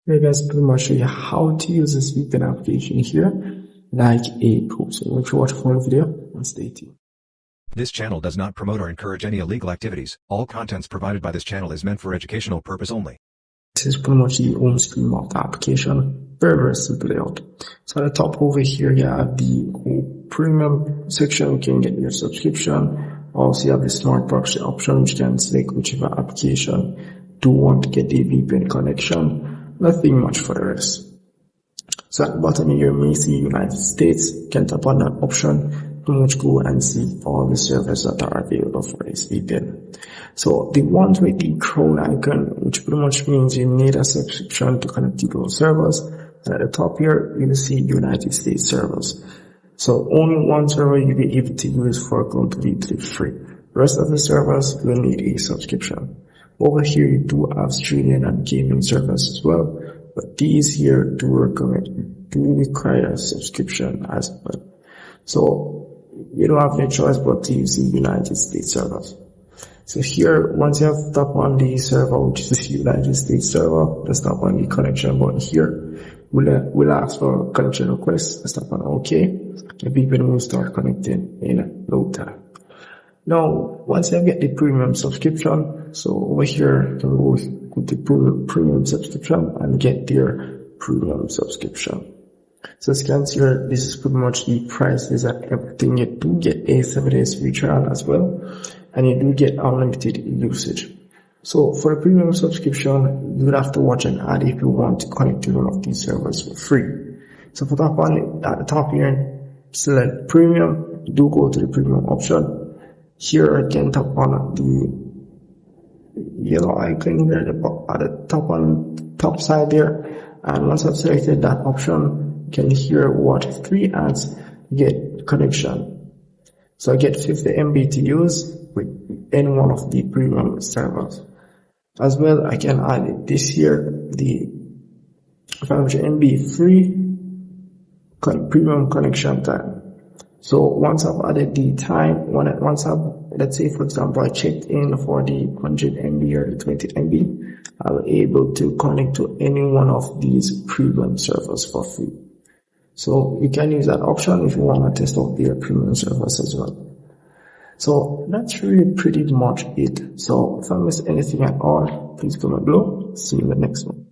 Hey guys, pretty much show you how to use this VPN application here like a pro. So make sure to watch the full video and stay tuned. This channel does not promote or encourage any illegal activities. All contents provided by this channel is meant for educational purpose only. This is pretty much the home screen of the application. Very simple layout. So at the top over here, you have the premium section. You can get your subscription. Also, you have the smart proxy option, which can select whichever application do want to get a VPN connection. Nothing much for the rest. So at the bottom here, you may see United States. You can tap on that option to much go and see all the servers that are available for this VPN. So the ones with the crown icon, which pretty much means you need a subscription to connect to those servers. And at the top here, you'll see United States servers. So only one server you'll be able to use for completely free. The rest of the servers will need a subscription. Over here, you do have streaming and gaming servers as well, but these here do require a subscription as well. So you don't have any choice but to use the United States servers. So here, once you have tapped on the server, which is the United States server, let's tap on the connection button here. We'll ask for a connection request. Let's tap on OK. The VPN will start connecting in no time. Now, once you get the premium subscription, so over here, you will go to premium subscription and get their premium subscription. So as you can see here, this is pretty much the prices and everything. You do get a 7 days free trial as well, and you do get unlimited usage. So for the premium subscription, you would have to watch an ad if you want to connect to one of these servers for free. So for that one, at the top here, select premium, do go to the premium option. Here I can tap on the yellow icon here at the top side there, and once I've selected that option, you can hear what 3 ads get connection. So I get 50 MB to use with any one of the premium servers. As well, I can add this here, the 500 MB free premium connection time. So once I've added the time, let's say for example, I checked in for the 100 MB or the 20 MB, I'll be able to connect to any one of these premium servers for free. So you can use that option if you want to test out their premium servers as well. So that's really pretty much it. So if I missed anything at all, please comment below. See you in the next one.